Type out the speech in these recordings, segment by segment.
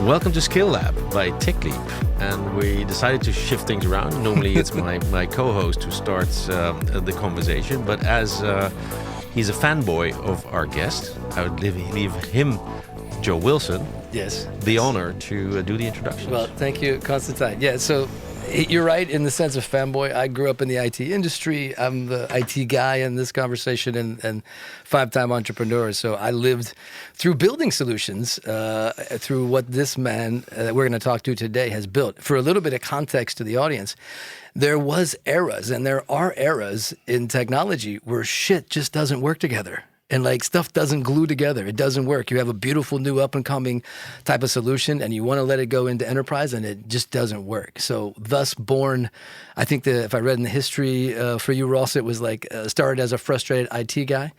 Welcome to Skill Lab by TechLeap, and we decided to shift things around. Normally it's my co-host who starts the conversation, but as he's a fanboy of our guest, I would leave him, Joe Wilson, the honor to do the introduction. Well, thank you, Constantijn. Yeah, so you're right in the sense of fanboy. I grew up in the IT industry. I'm the IT guy in this conversation and five-time entrepreneur. So I lived through building solutions, through what this man that we're going to talk to today has built. For a little bit of context to the audience, there was eras and there are eras in technology where shit just doesn't work together. And like stuff doesn't glue together. It doesn't work. You have a beautiful new up and coming type of solution and you want to let it go into enterprise and it just doesn't work. So thus born, I think if I read in the history for you, Ross, it was like started as a frustrated IT guy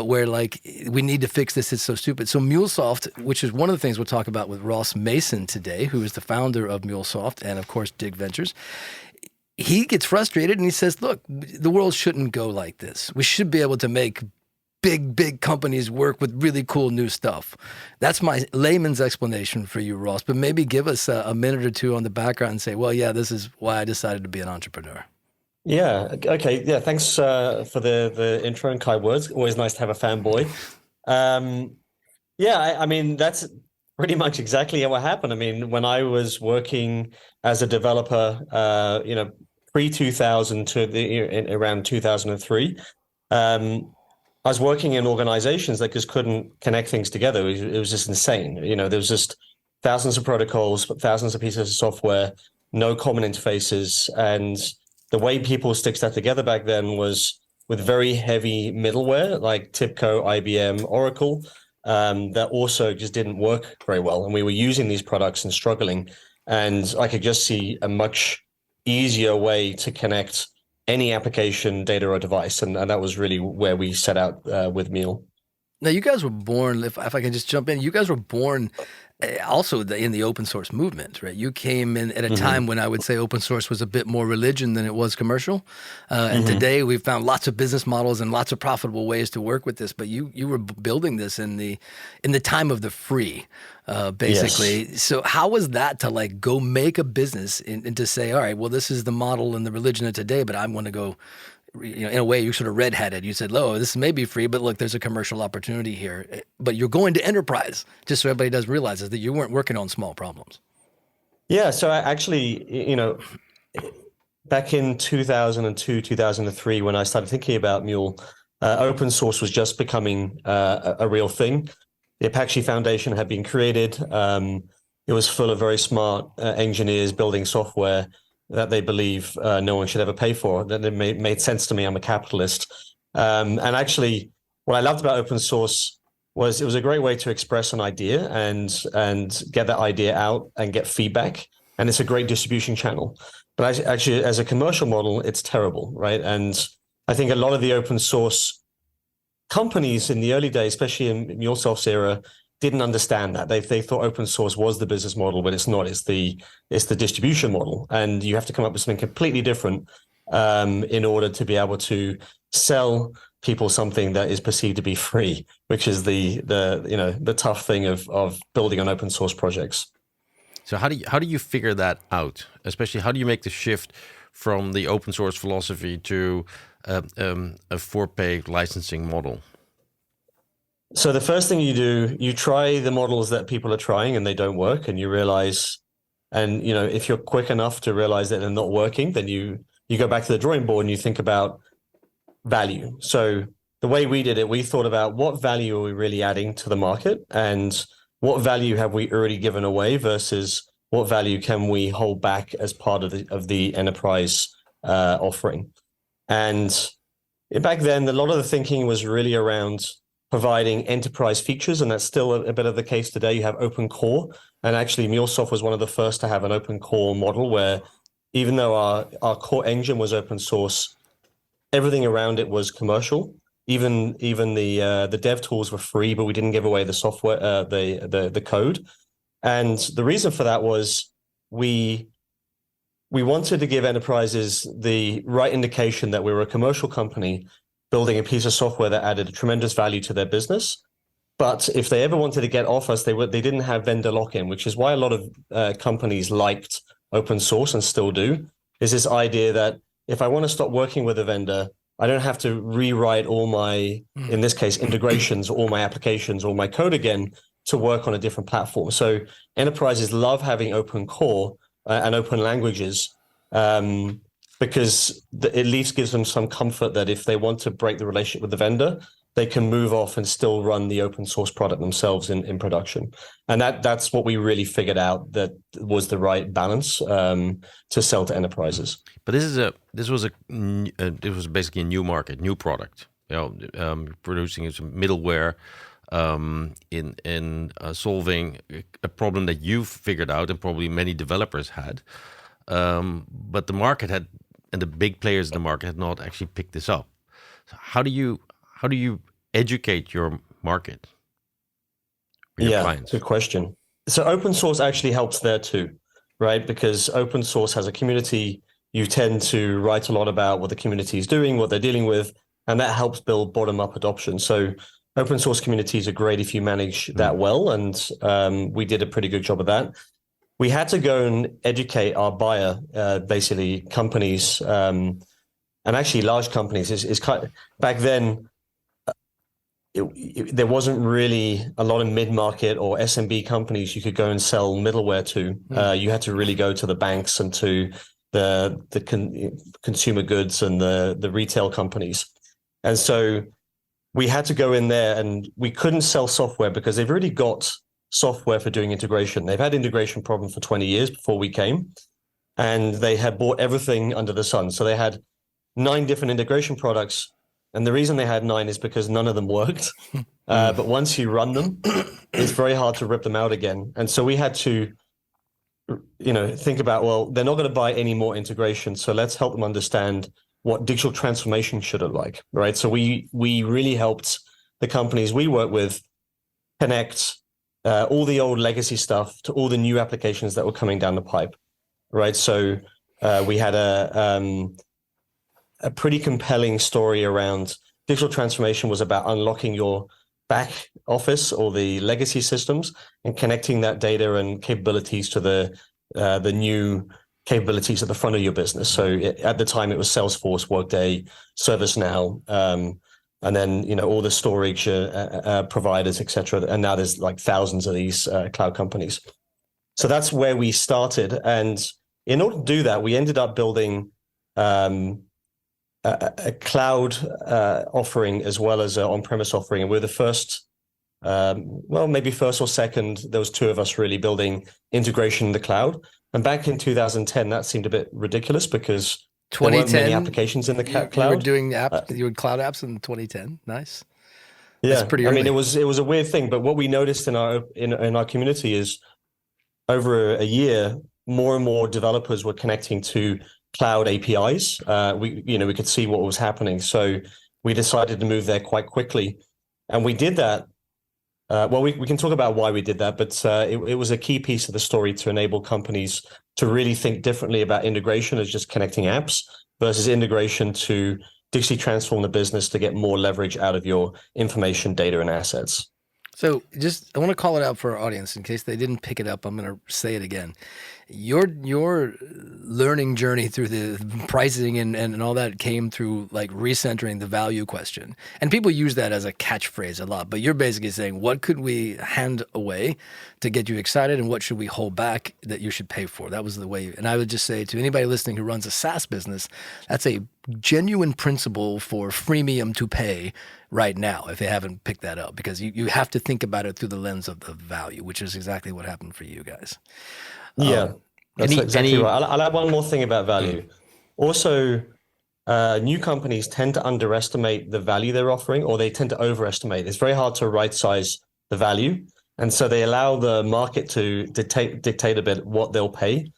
where like we need to fix this. It's so stupid. So MuleSoft, which is one of the things we'll talk about with Ross Mason today, who is the founder of MuleSoft and of course Dig Ventures. He gets frustrated and he says, look, the world shouldn't go like this. We should be able to make big companies work with really cool new stuff. That's my layman's explanation for you, Ross. But maybe give us a minute or two on the background and say, well, yeah, this is why I decided to be an entrepreneur. Yeah. Okay. Yeah. Thanks for the intro and kind words. Always nice to have a fanboy. I mean, that's pretty much exactly what happened. I mean, when I was working as a developer, pre-2000 to around 2003, I was working in organizations that just couldn't connect things together. It was just insane. There was just thousands of protocols, thousands of pieces of software, no common interfaces. And the way people stick that together back then was with very heavy middleware like TIBCO, IBM, Oracle, that also just didn't work very well. And we were using these products and struggling. And I could just see a much easier way to connect any application, data, or device. And that was really where we set out with Mule. Now, you guys were born, if I can just jump in, you guys were born also in the open source movement, right? You came in at a time when I would say open source was a bit more religion than it was commercial. And today we've found lots of business models and lots of profitable ways to work with this. But you were building this in the time of the free, basically. Yes. So how was that to like go make a business and to say, all right, well, this is the model and the religion of today, but I want to go, in a way, you sort of red-hatted. You said, "Oh, this may be free, but look, there's a commercial opportunity here." But you're going to enterprise, just so everybody does realize that you weren't working on small problems. Yeah, so I actually, back in 2002, 2003, when I started thinking about Mule, open source was just becoming a real thing. The Apache Foundation had been created. It was full of very smart engineers building software that they believe no one should ever pay for. That it made sense to me. I'm a capitalist. And actually, what I loved about open source was it was a great way to express an idea and get that idea out and get feedback. And it's a great distribution channel. But actually, as a commercial model, it's terrible, right? And I think a lot of the open source companies in the early days, especially in MuleSoft's era, didn't understand that. They thought open source was the business model, but it's not. It's the distribution model, and you have to come up with something completely different in order to be able to sell people something that is perceived to be free, which is the tough thing of building on open source projects. So how do you figure that out? Especially how do you make the shift from the open source philosophy to a for-pay licensing model? So the first thing you do, you try the models that people are trying and they don't work, and you realize, and if you're quick enough to realize that they're not working, then you go back to the drawing board and you think about value. So the way we did it, we thought about what value are we really adding to the market, and what value have we already given away versus what value can we hold back as part of the enterprise offering. And back then, a lot of the thinking was really around providing enterprise features, and that's still a bit of the case today. You have open core, and actually MuleSoft was one of the first to have an open core model where even though our core engine was open source, everything around it was commercial. Even the dev tools were free, but we didn't give away the software, the code. And the reason for that was we wanted to give enterprises the right indication that we were a commercial company building a piece of software that added a tremendous value to their business, But if they ever wanted to get off us, they didn't have vendor lock-in, which is why a lot of companies liked open source and still do, is this idea that if I want to stop working with a vendor, I don't have to rewrite all my, in this case, integrations, all my applications, all my code again to work on a different platform. So enterprises love having open core and open languages because it at least gives them some comfort that if they want to break the relationship with the vendor, they can move off and still run the open source product themselves in production. And that's what we really figured out that was the right balance to sell to enterprises. But this was basically a new market, new product. Producing some middleware in solving a problem that you've figured out and probably many developers had. But the market had, and the big players in the market had not actually picked this up. So how do you educate your market? Your clients? Good question. So open source actually helps there too, right? Because open source has a community. You tend to write a lot about what the community is doing, what they're dealing with, and that helps build bottom-up adoption. So open source communities are great if you manage that well, and we did a pretty good job of that. We had to go and educate our buyer, basically companies, and actually large companies. Is kind of, back then, there wasn't really a lot of mid-market or SMB companies you could go and sell middleware to. You had to really go to the banks and to the consumer goods and the retail companies. And so we had to go in there, and we couldn't sell software because they've already got software for doing integration. They've had integration problems for 20 years before we came, and they had bought everything under the sun. So they had 9 different integration products. And the reason they had 9 is because none of them worked. But once you run them, it's very hard to rip them out again. And so we had to, think about, well, they're not going to buy any more integration. So let's help them understand what digital transformation should look like, right? So we really helped the companies we work with connect all the old legacy stuff to all the new applications that were coming down the pipe, right? So we had a pretty compelling story around digital transformation was about unlocking your back office or the legacy systems and connecting that data and capabilities to the new capabilities at the front of your business. So at the time it was Salesforce, Workday, ServiceNow, and then all the storage providers, etc. And now there's like thousands of these cloud companies. So that's where we started. And in order to do that, we ended up building a cloud offering as well as an on-premise offering. And we're the first, maybe first or second, there was 2 of us really building integration in the cloud. And back in 2010, that seemed a bit ridiculous because there weren't many applications in the cloud. You were doing you were cloud apps in 2010. Nice. Yeah, that's pretty early. I mean, it was a weird thing, but what we noticed in our community is over a year, more and more developers were connecting to cloud APIs. We could see what was happening. So we decided to move there quite quickly. And we did that. We can talk about why we did that, but it was a key piece of the story to enable companies to really think differently about integration as just connecting apps versus integration to digitally transform the business to get more leverage out of your information, data, and assets. So I want to call it out for our audience in case they didn't pick it up. I'm going to say it again. Your learning journey through the pricing and all that came through like recentering the value question. And people use that as a catchphrase a lot, but you're basically saying, what could we hand away to get you excited and what should we hold back that you should pay for? That was the way. And I would just say to anybody listening who runs a SaaS business, that's a genuine principle for freemium to pay right now if they haven't picked that up, because you have to think about it through the lens of the value, which is exactly what happened for you guys. Yeah, that's exactly right. I'll add one more thing about value. Also, new companies tend to underestimate the value they're offering, or they tend to overestimate. It's very hard to right size the value. And so they allow the market to dictate a bit what they'll pay.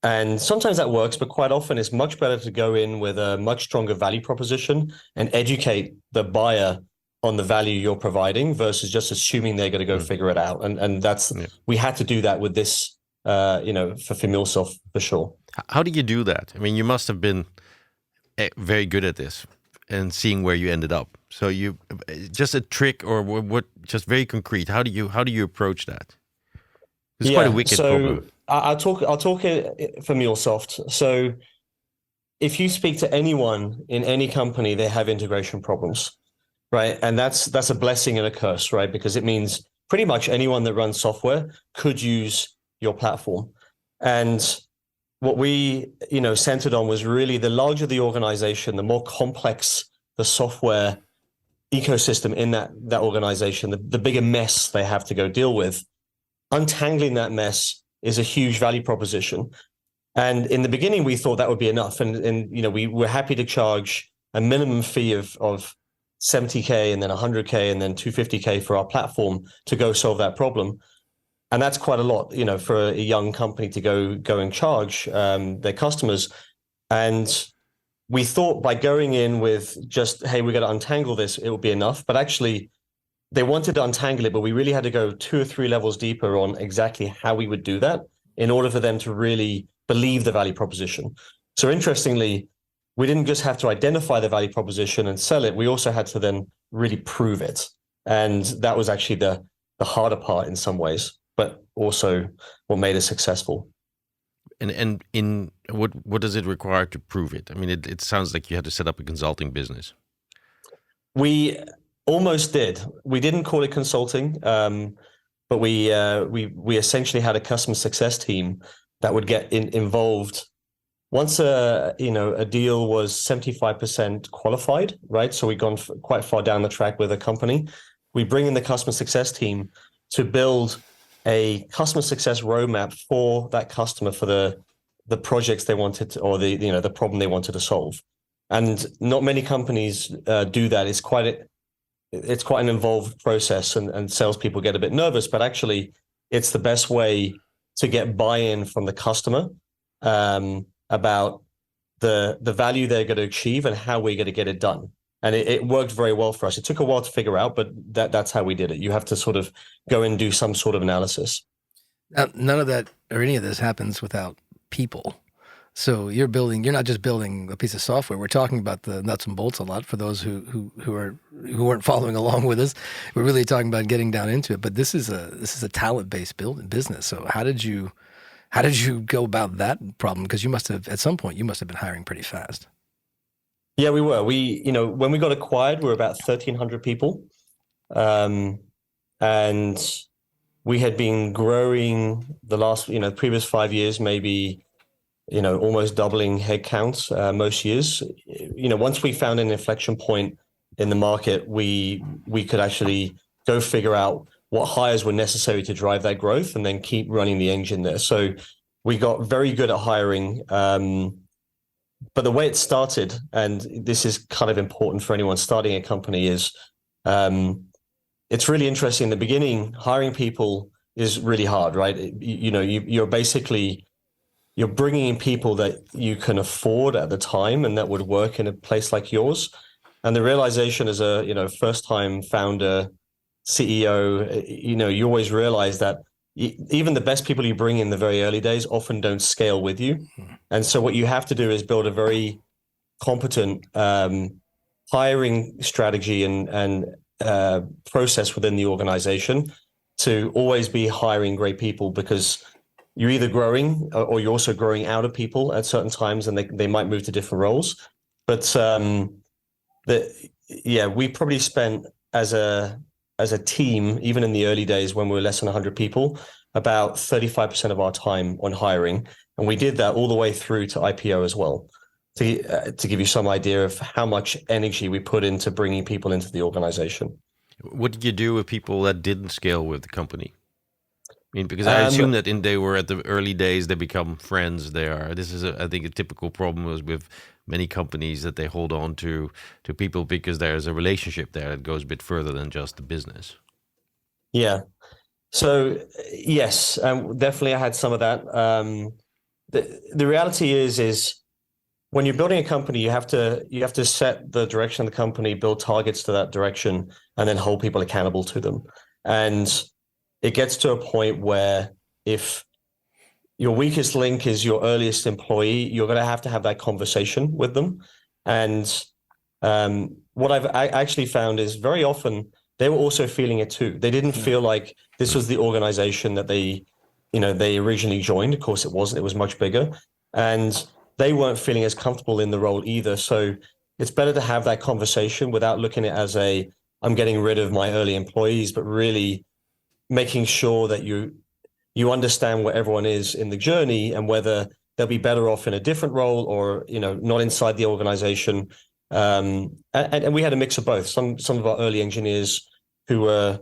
And sometimes that works, but quite often it's much better to go in with a much stronger value proposition and educate the buyer on the value you're providing versus just assuming they're going to go figure it out. And that's, we had to do that with this, for MuleSoft for sure. How do you do that? I mean, you must have been very good at this. and seeing where you ended up. So you just a trick or what? Just very concrete. How do you approach that? It's quite a wicked problem. I'll talk it for MuleSoft. So if you speak to anyone in any company, they have integration problems, right? And that's a blessing and a curse, right? Because it means pretty much anyone that runs software could use your platform. And what we, centered on was really the larger the organization, the more complex the software ecosystem in that organization, the bigger mess they have to go deal with. Untangling that mess is a huge value proposition. And in the beginning, we thought that would be enough. And we were happy to charge a minimum fee of 70K and then 100K and then 250K for our platform to go solve that problem. And that's quite a lot, for a young company to go and charge their customers. And we thought by going in with just, hey, we're going to untangle this, it will be enough. But actually, they wanted to untangle it, but we really had to go 2 or 3 levels deeper on exactly how we would do that in order for them to really believe the value proposition. So interestingly, we didn't just have to identify the value proposition and sell it. We also had to then really prove it. And that was actually the harder part in some ways, but also what made us successful. And in what does it require to prove it? I mean, it sounds like you had to set up a consulting business. We almost did. We didn't call it consulting, but we essentially had a customer success team that would get involved once a deal was 75% qualified, right? So we'd gone quite far down the track with a company. We bring in the customer success team to build a customer success roadmap for that customer for the projects they wanted to, or the problem they wanted to solve. And not many companies do that. It's quite an involved process, and salespeople get a bit nervous. But actually, it's the best way to get buy-in from the customer about the value they're going to achieve and how we're going to get it done. And it worked very well for us. It took a while to figure out, but that's how we did it. You have to sort of go and do some sort of analysis. Now, none of that or any of this happens without people. So you're not just building a piece of software. We're talking about the nuts and bolts a lot for those who weren't following along with us. We're really talking about getting down into it. But this is a talent-based business. So how did you go about that problem? Because at some point you must have been hiring pretty fast. Yeah, we were. When we got acquired, we were about 1,300 people. And we had been growing the last, previous 5 years, maybe, almost doubling headcounts most years. Once we found an inflection point in the market, we could actually go figure out what hires were necessary to drive that growth and then keep running the engine there. So we got very good at hiring. But the way it started, and this is kind of important for anyone starting a company, is it's really interesting. In the beginning, hiring people is really hard, right? You're bringing in people that you can afford at the time and that would work in a place like yours. And the realization as a first-time founder, CEO, you always realize that even the best people you bring in the very early days often don't scale with you. And so what you have to do is build a very competent hiring strategy and process within the organization to always be hiring great people, because you're either growing or you're also growing out of people at certain times, and they might move to different roles. But we probably spent as a team, even in the early days when we were less than 100 people, about 35% of our time on hiring. And we did that all the way through to IPO as well, to give you some idea of how much energy we put into bringing people into the organization. What did you do with people that didn't scale with the company? I mean, because I assume that they were at the early days, they become friends. This is, I think, a typical problem is with many companies, that they hold on to people because there's a relationship there that goes a bit further than just the business. Yeah. So yes, definitely I had some of that. The reality is when you're building a company, you have to set the direction of the company, build targets to that direction, and then hold people accountable to them. And it gets to a point where if your weakest link is your earliest employee, you're going to have that conversation with them. And what I actually found is very often they were also feeling it too. They didn't feel like this was the organization that they originally joined. Of course, it wasn't. It was much bigger, and they weren't feeling as comfortable in the role either. So it's better to have that conversation without looking at it as I'm getting rid of my early employees, but really making sure that you understand where everyone is in the journey and whether they'll be better off in a different role or not inside the organization. And we had a mix of both. Some of our early engineers who were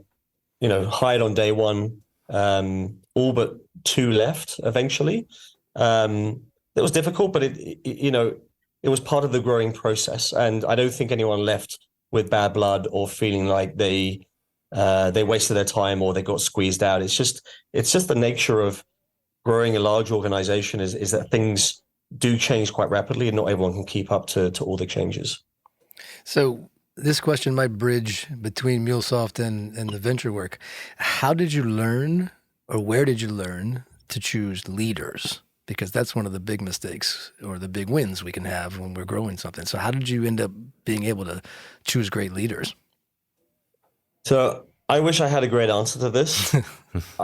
hired on day one, all but two left eventually. It was difficult, but it was part of the growing process, and I don't think anyone left with bad blood or feeling like they wasted their time or they got squeezed out. It's just the nature of growing a large organization is that things do change quite rapidly, and not everyone can keep up to all the changes. So this question might bridge between MuleSoft and the venture work. How did you learn, or where did you learn to choose leaders? Because that's one of the big mistakes or the big wins we can have when we're growing something. So how did you end up being able to choose great leaders? So I wish I had a great answer to this.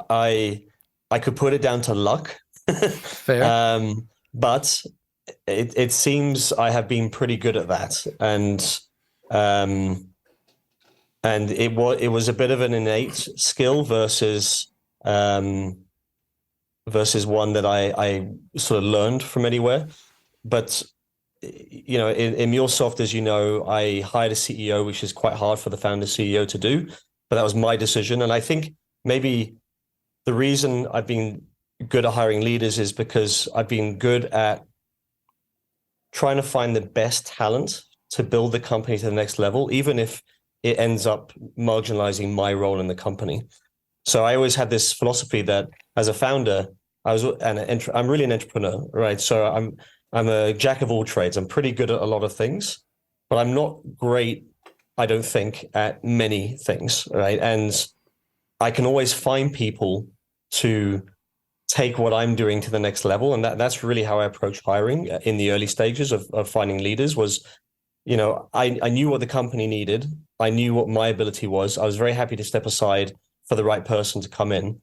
I could put it down to luck. Fair. But it seems I have been pretty good at that. And it was a bit of an innate skill versus one that I sort of learned from anywhere. But in MuleSoft, as you know, I hired a CEO, which is quite hard for the founder CEO to do, but that was my decision. And I think maybe the reason I've been good at hiring leaders is because I've been good at trying to find the best talent to build the company to the next level, even if it ends up marginalizing my role in the company. So I always had this philosophy that as a founder, I'm really an entrepreneur, right? So I'm a jack of all trades. I'm pretty good at a lot of things, but I'm not great, I don't think, at many things, right? And I can always find people to take what I'm doing to the next level. And that's really how I approach hiring in the early stages of finding leaders was, I knew what the company needed. I knew what my ability was. I was very happy to step aside for the right person to come in.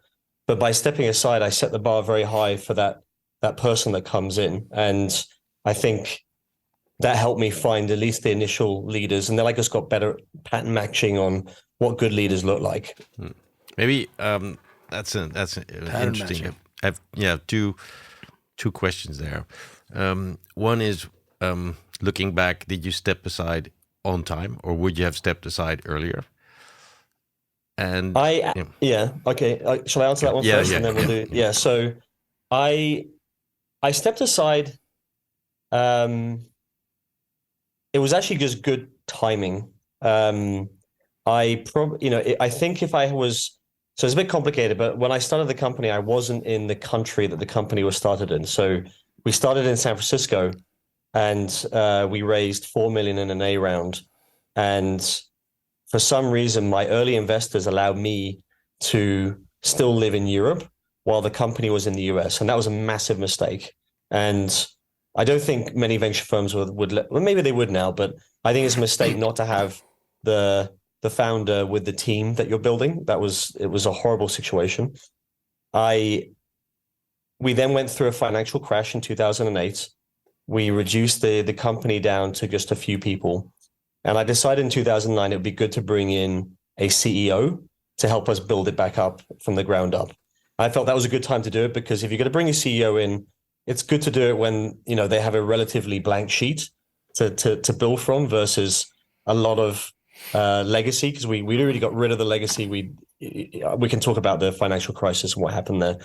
But by stepping aside, I set the bar very high for that person that comes in. And I think that helped me find at least the initial leaders. And then I just got better pattern matching on what good leaders look like. Maybe that's an interesting. I have two questions there. One is looking back, did you step aside on time, or would you have stepped aside earlier? And okay. Shall I answer that one first, and then we'll do? Yeah. So I stepped aside. It was actually just good timing. I think if I was. So it's a bit complicated, but when I started the company, I wasn't in the country that the company was started in. So we started in San Francisco, and we raised $4 million in an A round. And for some reason, my early investors allowed me to still live in Europe while the company was in the US. And that was a massive mistake. And I don't think many venture firms would well, maybe they would now, but I think it's a mistake not to have the founder with the team that you're building. It was a horrible situation. We then went through a financial crash in 2008. We reduced the company down to just a few people. And I decided in 2009, it would be good to bring in a CEO to help us build it back up from the ground up. I felt that was a good time to do it because if you're going to bring a CEO in, it's good to do it when, they have a relatively blank sheet to build from versus a lot of legacy, because we already got rid of the legacy. We can talk about the financial crisis and what happened there,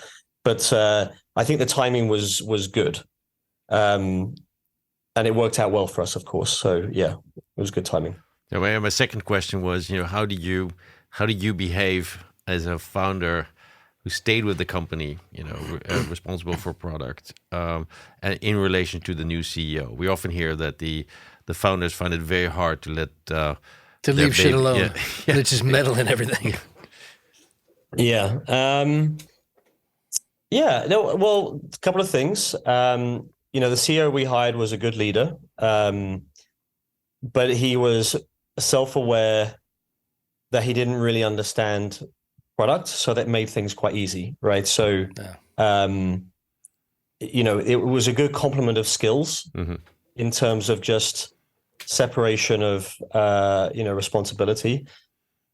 but I think the timing was good, and it worked out well for us, of course. So yeah, it was good timing. Yeah, my second question was, how did you behave as a founder who stayed with the company, responsible for product, and in relation to the new CEO? We often hear that the founders find it very hard to let to leave shit alone. They just meddle in everything. Yeah. No. Well, a couple of things. The CEO we hired was a good leader. but he was self-aware that he didn't really understand product, so that made things quite easy, right? So, it was a good complement of skills in terms of just separation of, responsibility.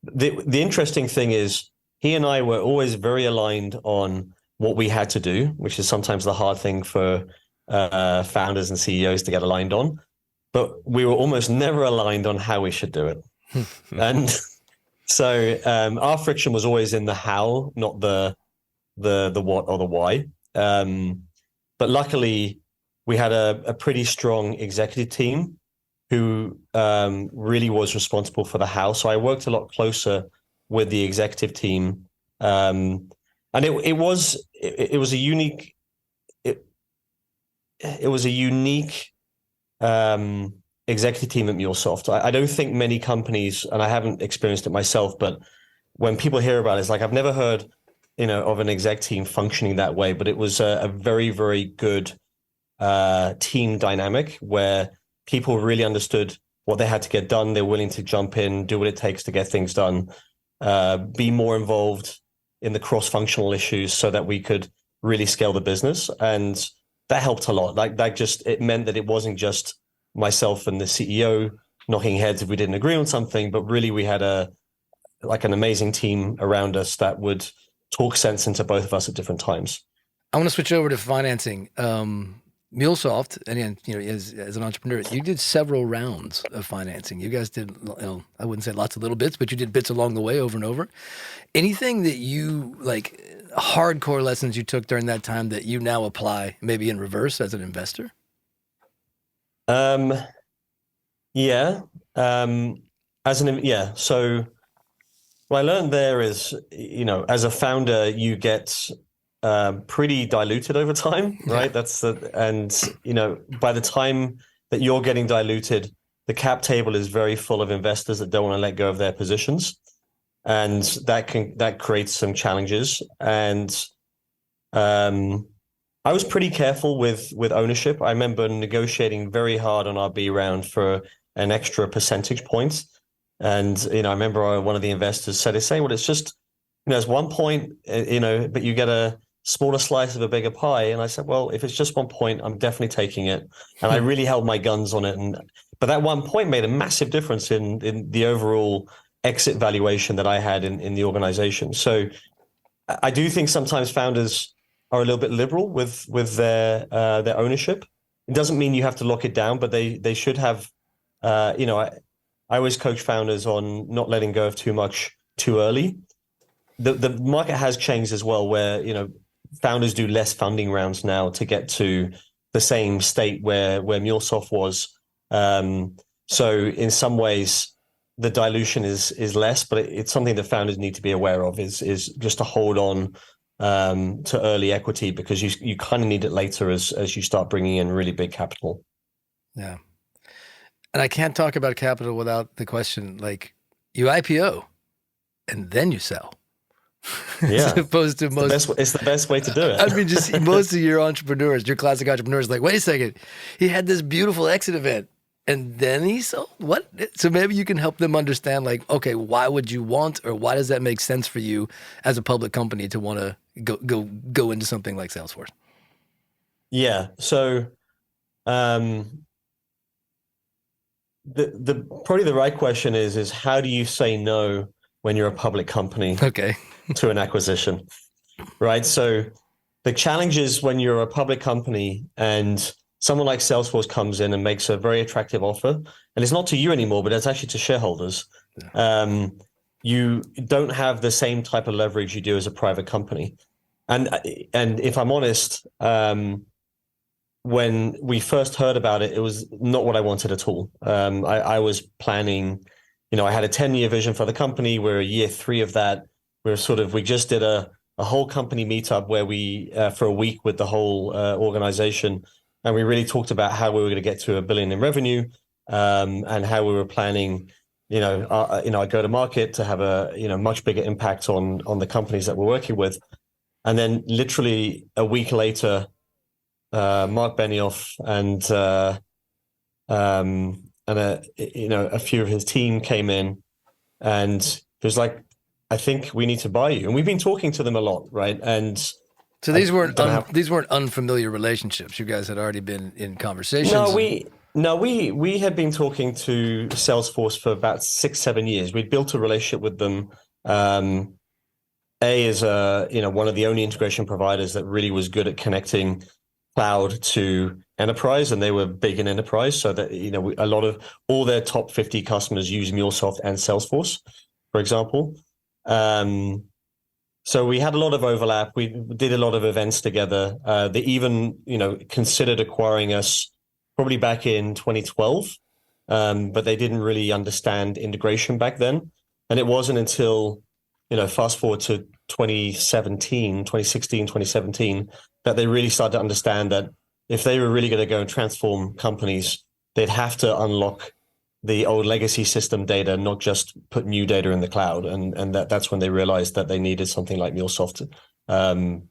The interesting thing is he and I were always very aligned on what we had to do, which is sometimes the hard thing for founders and CEOs to get aligned on. But we were almost never aligned on how we should do it. And so our friction was always in the how, not the what or the why. But luckily, we had a pretty strong executive team who really was responsible for the how. So I worked a lot closer with the executive team, and it was a unique executive team at MuleSoft. I don't think many companies, and I haven't experienced it myself, but when people hear about it, it's like I've never heard, of an exec team functioning that way. But it was a very, very good team dynamic where people really understood what they had to get done. They're willing to jump in, do what it takes to get things done, be more involved in the cross-functional issues so that we could really scale the business. And that helped a lot. It meant that it wasn't just myself and the CEO knocking heads if we didn't agree on something, but really we had an amazing team around us that would talk sense into both of us at different times. I want to switch over to financing. MuleSoft, and as an entrepreneur, you did several rounds of financing. You guys did, I wouldn't say lots of little bits, but you did bits along the way over and over. Anything that you hardcore lessons you took during that time that you now apply maybe in reverse as an investor? Yeah. So what I learned there is, as a founder, you get pretty diluted over time, right? Yeah. By the time that you're getting diluted, the cap table is very full of investors that don't want to let go of their positions. And that creates some challenges. And I was pretty careful with ownership. I remember negotiating very hard on our B round for an extra percentage point. And, I remember one of the investors said, well, it's just, it's 1 point, but you get a smaller slice of a bigger pie. And I said, well, if it's just 1 point, I'm definitely taking it. And I really held my guns on it. But that 1 point made a massive difference in the overall exit valuation that I had in the organization. So I do think sometimes founders are a little bit liberal with their ownership. It doesn't mean you have to lock it down, but they should have, I always coach founders on not letting go of too much too early. The market has changed as well, where founders do less funding rounds now to get to the same state where MuleSoft was. So in some ways, the dilution is less, but it's something that founders need to be aware of. Is just to hold on to early equity, because you kind of need it later as you start bringing in really big capital. Yeah. And I can't talk about capital without the question, you IPO and then you sell. Yeah. As opposed to it's the best way to do it. I mean, just most of your entrepreneurs, your classic entrepreneurs, wait a second, he had this beautiful exit event and then he sold. What? So maybe you can help them understand, okay, why would you want, or why does that make sense for you as a public company to want to go into something like Salesforce? Yeah. So, probably the right question is how do you say no when you're a public company to an acquisition, right? So the challenge is when you're a public company and someone like Salesforce comes in and makes a very attractive offer, and it's not to you anymore, but it's actually to shareholders. Yeah. You don't have the same type of leverage you do as a private company. And if I'm honest, when we first heard about it, it was not what I wanted at all. I was planning, I had a 10-year vision for the company. We're year 3 of that. We just did a whole company meetup where we, for a week with the whole organization, and we really talked about how we were going to get to $1 billion in revenue, and how we were planning, our go-to-market to have a, much bigger impact on the companies that we're working with. And then literally a week later, Mark Benioff and a few of his team came in, and it was like, I think we need to buy you. And we've been talking to them a lot, right? And so these weren't unfamiliar relationships. You guys had already been in conversations. We had been talking to Salesforce for about 6-7 years. We'd built a relationship with them. Is one of the only integration providers that really was good at connecting cloud to enterprise, and they were big in enterprise. So that a lot of all their top 50 customers use MuleSoft and Salesforce, for example. So we had a lot of overlap. We did a lot of events together. They even considered acquiring us probably back in 2012, but they didn't really understand integration back then. And it wasn't until fast forward to 2016, 2017, that they really started to understand that if they were really going to go and transform companies, they'd have to unlock the old legacy system data, not just put new data in the cloud. And that's when they realized that they needed something like MuleSoft. And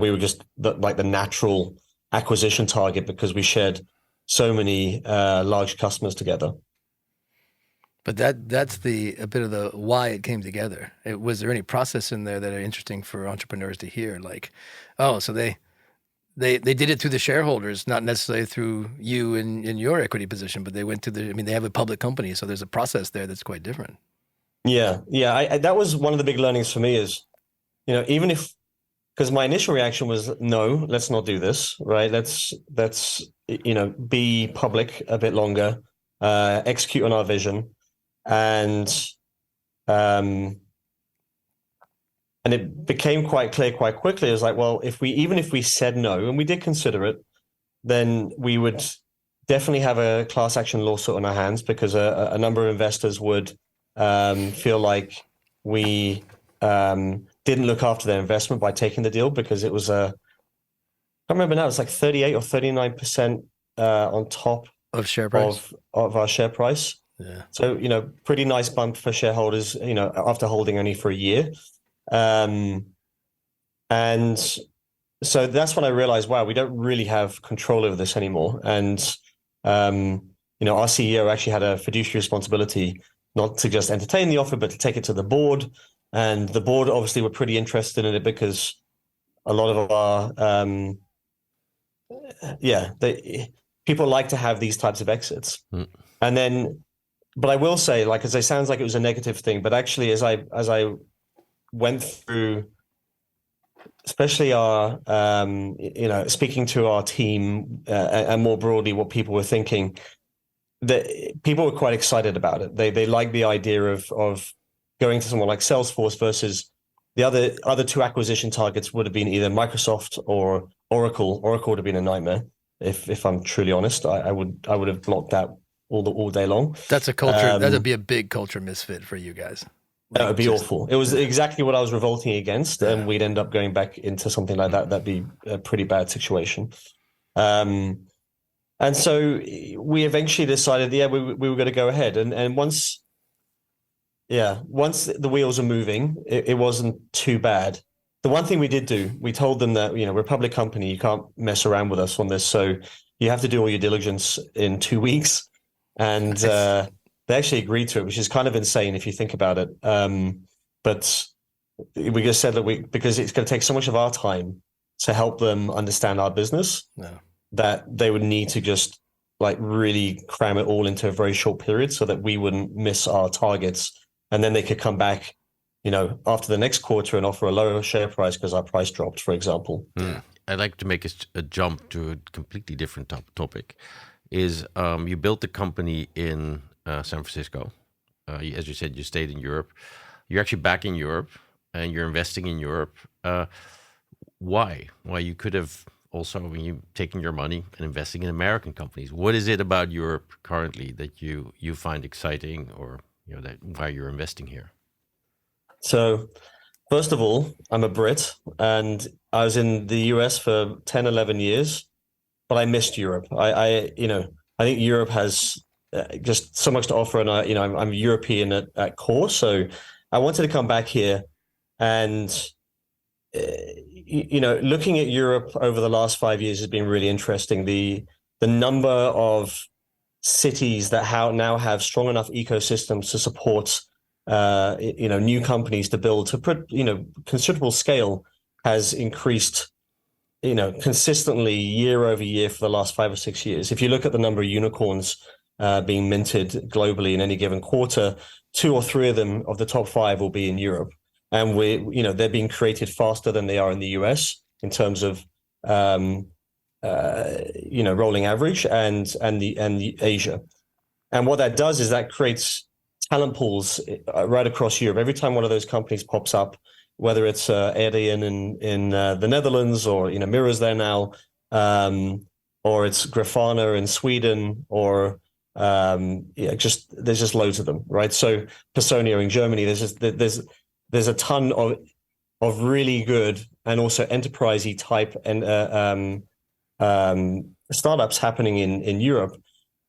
we were just like the natural acquisition target because we shared so many large customers together. But that's a bit of the why it came together. Was there any process in there that are interesting for entrepreneurs to hear? Like, oh, so they did it through the shareholders, not necessarily through you in your equity position, but they went to they have a public company, so there's a process there that's quite different. Yeah. That was one of the big learnings for me is, even if, because my initial reaction was, no, let's not do this, right? Let's be public a bit longer, execute on our vision. And it became quite clear quite quickly. It was like, well, if we said no, and we did consider it, then we would definitely have a class action lawsuit on our hands because a number of investors would feel like we didn't look after their investment by taking the deal because it was I can't remember now, it's like 38 or 39% on top of share price of our share price. Yeah. So, pretty nice bump for shareholders, after holding only for a year. And so that's when I realized, wow, we don't really have control over this anymore. And, our CEO actually had a fiduciary responsibility not to just entertain the offer, but to take it to the board. And the board obviously were pretty interested in it because a lot of our, people like to have these types of exits. Mm. And then, but I will say, like, it sounds like it was a negative thing, but actually, as I went through, especially our, speaking to our team and more broadly, what people were thinking, that people were quite excited about it. They liked the idea of going to someone like Salesforce versus the other two acquisition targets would have been either Microsoft or Oracle. Oracle would have been a nightmare. If I'm truly honest, I would have blocked that all day long. That's a culture. That'd be a big culture misfit for you guys. That would be awful. It was exactly what I was revolting against, and we'd end up going back into something like that. That'd be a pretty bad situation. And so we eventually decided, we were going to go ahead. And once the wheels are moving, it wasn't too bad. The one thing we did do, we told them that, we're a public company, you can't mess around with us on this. So you have to do all your diligence in 2 weeks. And they actually agreed to it, which is kind of insane if you think about it. But we just said that because it's going to take so much of our time to help them understand our business, that they would need to just like really cram it all into a very short period so that we wouldn't miss our targets. And then they could come back, after the next quarter and offer a lower share price because our price dropped, for example. Mm. I'd like to make a jump to a completely different topic. Is you built the company in San Francisco. As you said, you stayed in Europe. You're actually back in Europe and you're investing in Europe. Why? Why you could have also, when you taking your money and investing in American companies. What is it about Europe currently that you find exciting, or that why you're investing here? So, first of all, I'm a Brit and I was in the US for 10, 11 years, but I missed Europe. I think Europe has just so much to offer, and I'm European at core, so I wanted to come back here. And looking at Europe over the last 5 years has been really interesting. The number of cities that now have strong enough ecosystems to support new companies to build to considerable scale has increased consistently year over year for the last 5 or 6 years. If you look at the number of unicorns being minted globally in any given quarter, 2 or 3 of them of the top 5 will be in Europe, and they're being created faster than they are in the US in terms of rolling average and the Asia. And what that does is that creates talent pools right across Europe. Every time one of those companies pops up, whether it's Adyen in the Netherlands, or Mirror's there now, or it's Grafana in Sweden, or there's just loads of them, right? So Personia in Germany, there's a ton of really good and also enterprisey type and startups happening in Europe.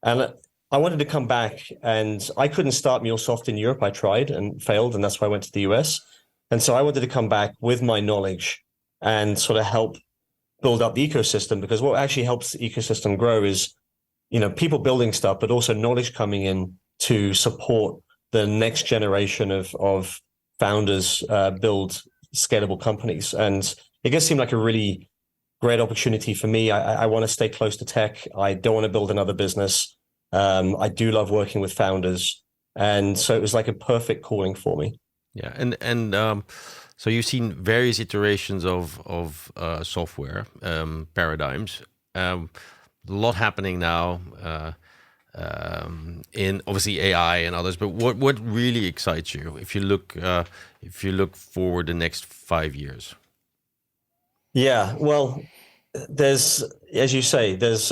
And I wanted to come back, and I couldn't start MuleSoft in Europe. I tried and failed, and that's why I went to the US. And so I wanted to come back with my knowledge and sort of help build up the ecosystem, because what actually helps the ecosystem grow is, people building stuff, but also knowledge coming in to support the next generation of founders build scalable companies. And it just seemed like a really great opportunity for me. I want to stay close to tech. I don't want to build another business. I do love working with founders. And so it was like a perfect calling for me. Yeah, and so you've seen various iterations of software paradigms. A lot happening now in obviously AI and others. But what really excites you if you look forward the next 5 years? Yeah, well, there's, as you say, there's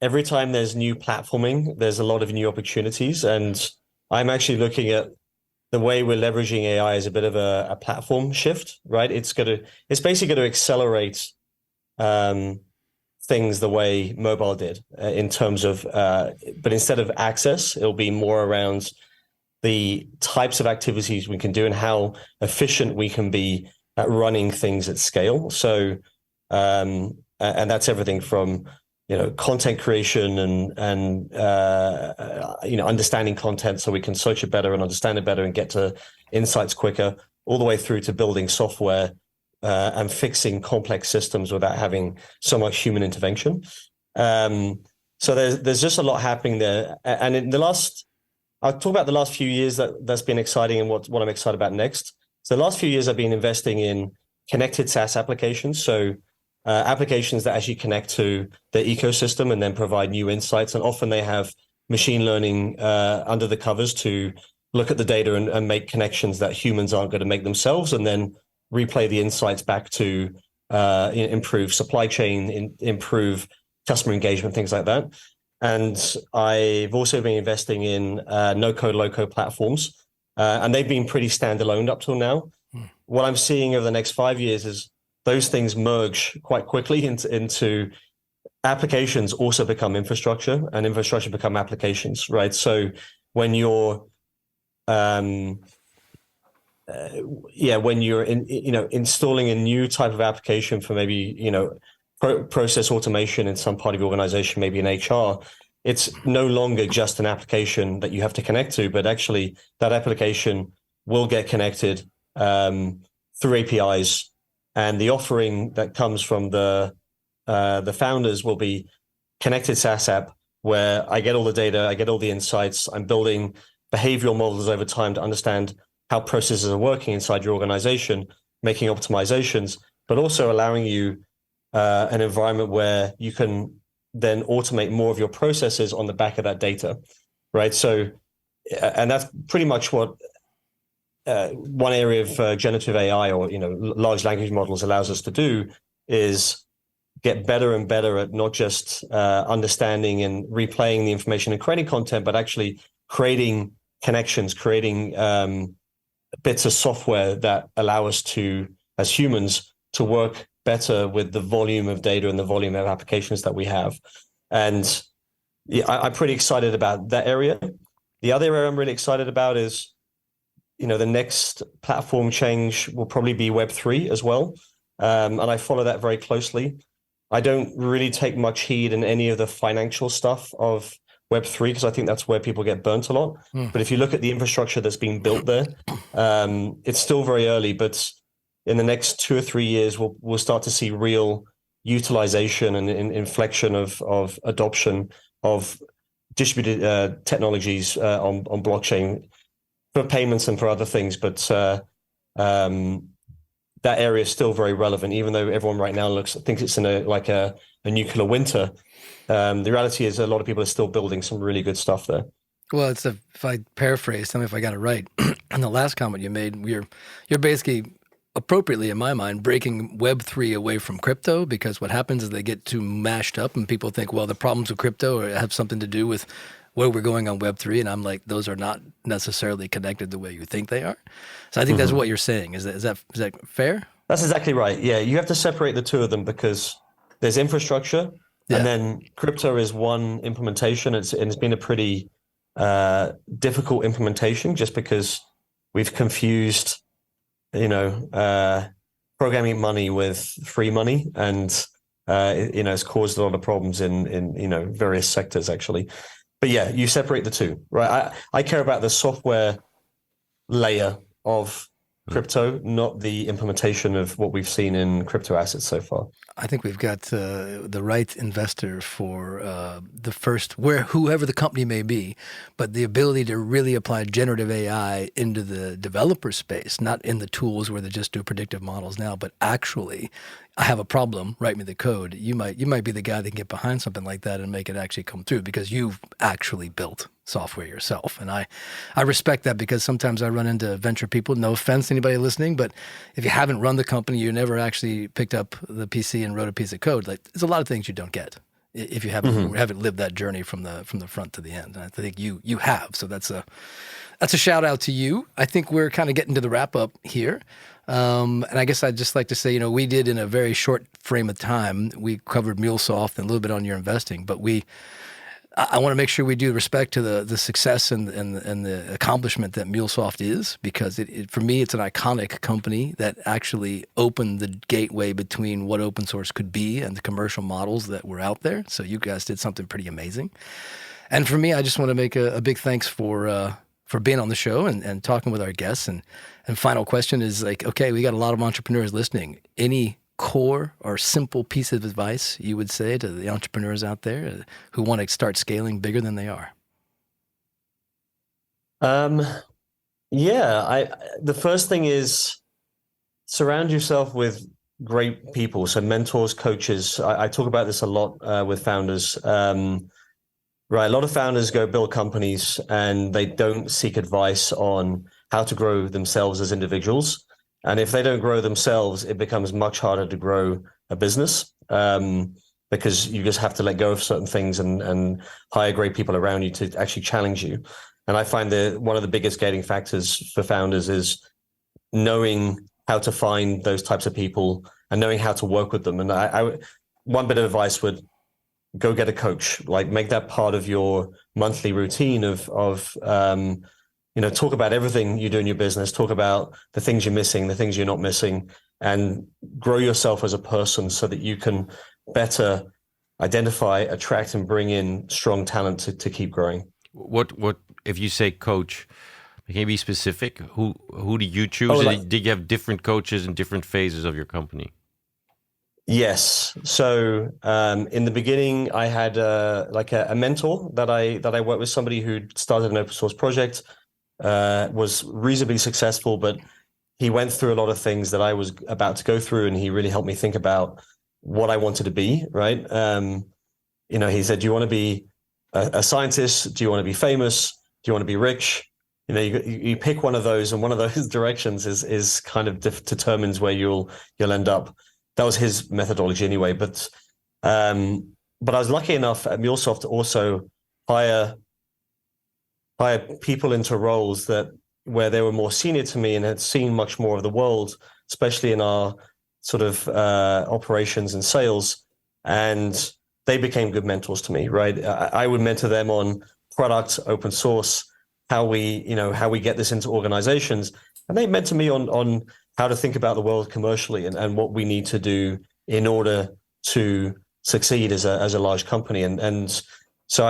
every time there's new platforming, there's a lot of new opportunities, and I'm actually looking at the way we're leveraging AI as a bit of a platform shift, right? It's basically going to accelerate things the way mobile did in terms of, but instead of access, it'll be more around the types of activities we can do and how efficient we can be at running things at scale. So, and that's everything from content creation and understanding content so we can search it better and understand it better and get to insights quicker, all the way through to building software and fixing complex systems without having so much human intervention. So there's just a lot happening there. And in I'll talk about the last few years that's been exciting and what I'm excited about next. So the last few years I've been investing in connected SaaS applications. So applications that actually connect to the ecosystem and then provide new insights. And often they have machine learning under the covers to look at the data and make connections that humans aren't going to make themselves, and then replay the insights back to improve supply chain, improve customer engagement, things like that. And I've also been investing in no-code, low-code platforms, and they've been pretty standalone up till now. What I'm seeing over the next 5 years is those things merge quite quickly into applications also become infrastructure, and infrastructure become applications, right? So when you're installing a new type of application for maybe process automation in some part of your organization, maybe in HR, it's no longer just an application that you have to connect to, but actually that application will get connected through APIs, and the offering that comes from the founders will be connected SaaS app where I get all the data, I get all the insights, I'm building behavioral models over time to understand how processes are working inside your organization, making optimizations, but also allowing you an environment where you can then automate more of your processes on the back of that data, right? So, and that's pretty much what one area of generative AI or large language models allows us to do, is get better and better at not just understanding and replaying the information and creating content, but actually creating connections, creating bits of software that allow us to, as humans, to work better with the volume of data and the volume of applications that we have. And I'm pretty excited about that area. The other area I'm really excited about is, the next platform change will probably be Web3 as well. And I follow that very closely. I don't really take much heed in any of the financial stuff of Web3 because I think that's where people get burnt a lot. But if you look at the infrastructure that's being built there, it's still very early, but in the next 2 or 3 years, we'll start to see real utilization and inflection of adoption of distributed technologies on blockchain for payments and for other things. But that area is still very relevant, even though everyone right now thinks it's in a nuclear winter. The reality is a lot of people are still building some really good stuff there. Well, if I paraphrase, tell me if I got it right. On the last comment you made, you're basically appropriately, in my mind, breaking Web3 away from crypto, because what happens is they get too mashed up and people think, well, the problems with crypto have something to do with where we're going on Web3. And I'm like, those are not necessarily connected the way you think they are. So I think that's what you're saying. Is that fair? That's exactly right. Yeah, you have to separate the two of them because there's infrastructure and then crypto is one implementation. It's been a pretty difficult implementation just because we've confused programming money with free money, and it's caused a lot of problems in various sectors actually. But yeah, you separate the two, right? I care about the software layer of crypto, not the implementation of what we've seen in crypto assets so far. I think we've got the right investor for the first, whoever the company may be, but the ability to really apply generative AI into the developer space, not in the tools where they just do predictive models now, but actually, I have a problem, write me the code. You might be the guy that can get behind something like that and make it actually come through because you've actually built software yourself. And I respect that because sometimes I run into venture people, no offense to anybody listening, but if you haven't run the company, you never actually picked up the PC and wrote a piece of code. Like, there's a lot of things you don't get if you haven't lived that journey from the front to the end. And I think you have. So that's a shout out to you. I think we're kind of getting to the wrap up here. And I guess I'd just like to say, we did in a very short frame of time, we covered MuleSoft and a little bit on your investing, but I want to make sure we do respect to the success and the accomplishment that MuleSoft is, because for me, it's an iconic company that actually opened the gateway between what open source could be and the commercial models that were out there. So you guys did something pretty amazing. And for me, I just want to make a big thanks for being on the show and talking with our guests. And final question is okay, we got a lot of entrepreneurs listening. Any core or simple piece of advice you would say to the entrepreneurs out there who want to start scaling bigger than they are? The first thing is surround yourself with great people. So mentors, coaches. I talk about this a lot with founders. Right. A lot of founders go build companies and they don't seek advice on how to grow themselves as individuals. And if they don't grow themselves, it becomes much harder to grow a business because you just have to let go of certain things and hire great people around you to actually challenge you. And I find that one of the biggest gating factors for founders is knowing how to find those types of people and knowing how to work with them. And one bit of advice would go get a coach, make that part of your monthly routine of talk about everything you do in your business, talk about the things you're missing, the things you're not missing, and grow yourself as a person so that you can better identify, attract, and bring in strong talent to keep growing. What if you say coach, can you be specific? Who do you choose? Did you have different coaches in different phases of your company? Yes. So in the beginning, I had a mentor that I worked with, somebody who started an open source project, was reasonably successful, but he went through a lot of things that I was about to go through, and he really helped me think about what I wanted to be, right? He said, do you want to be a scientist? Do you want to be famous? Do you want to be rich? You pick one of those, and one of those directions is kind of determines where you'll end up. That was his methodology anyway. But I was lucky enough at MuleSoft to also hire people into roles where they were more senior to me and had seen much more of the world, especially in our sort of operations and sales. And they became good mentors to me, right? I would mentor them on product, open source, how we get this into organizations. And they mentor me on how to think about the world commercially and what we need to do in order to succeed as a large company. And so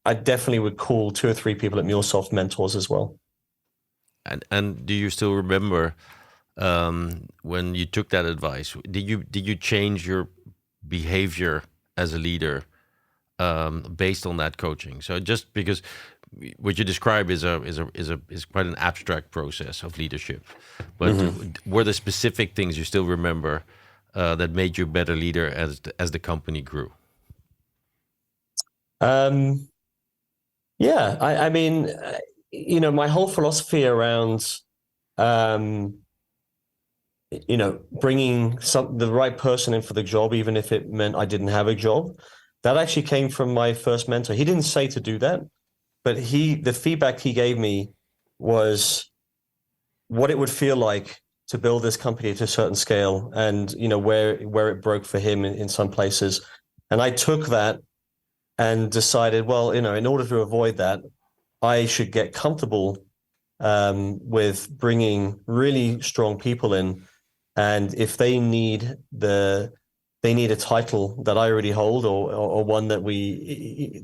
I definitely would call 2 or 3 people at MuleSoft mentors as well. And do you still remember when you took that advice? Did you change your behavior as a leader based on that coaching? So just because what you describe is quite an abstract process of leadership, but were there specific things you still remember that made you a better leader as the company grew? Yeah, I mean, my whole philosophy around, bringing the right person in for the job, even if it meant I didn't have a job, that actually came from my first mentor. He didn't say to do that, but the feedback he gave me was what it would feel like to build this company to a certain scale, and where it broke for him in some places. And I took that and decided, well, in order to avoid that, I should get comfortable with bringing really strong people in, and if they need a title that I already hold, or one that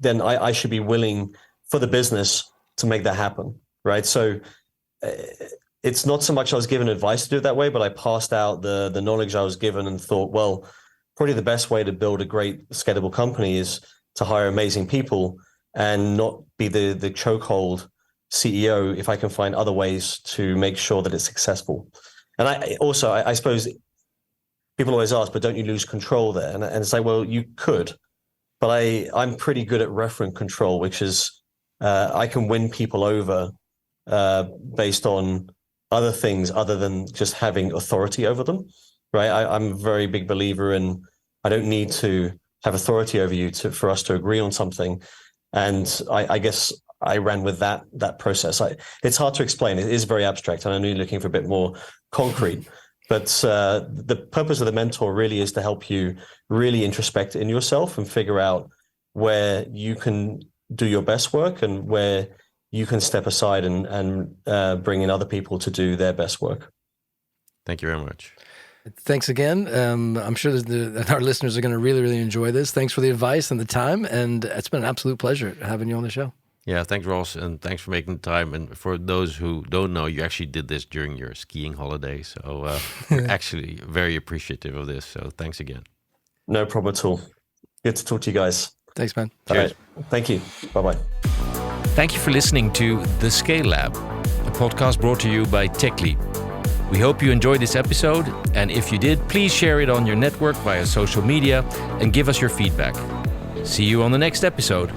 then I should be willing for the business to make that happen, right? So it's not so much I was given advice to do it that way, but I passed out the knowledge I was given and thought, well, probably the best way to build a great scalable company is to hire amazing people and not be the chokehold CEO if I can find other ways to make sure that it's successful. And I suppose people always ask, but don't you lose control there? And it's like, well, you could, but I'm pretty good at referent control, which is I can win people over based on other things other than just having authority over them, right? I'm a very big believer in I don't need to have authority over you for us to agree on something. And I guess I ran with that process. It's hard to explain. It is very abstract, and I know you're looking for a bit more concrete. But the purpose of the mentor really is to help you really introspect in yourself and figure out where you can do your best work and where you can step aside and bring in other people to do their best work. Thank you very much. Thanks again. I'm sure that our listeners are going to really, really enjoy this. Thanks for the advice and the time, and it's been an absolute pleasure having you on the show. Yeah, thanks, Ross, and thanks for making the time. And for those who don't know, you actually did this during your skiing holiday, so we're actually very appreciative of this. So thanks again. No problem at all. Good to talk to you guys. Thanks, man. Cheers. All right. Thank you. Bye-bye. Thank you for listening to The Scale Lab, a podcast brought to you by TechLeap. We hope you enjoyed this episode, and if you did, please share it on your network via social media and give us your feedback. See you on the next episode.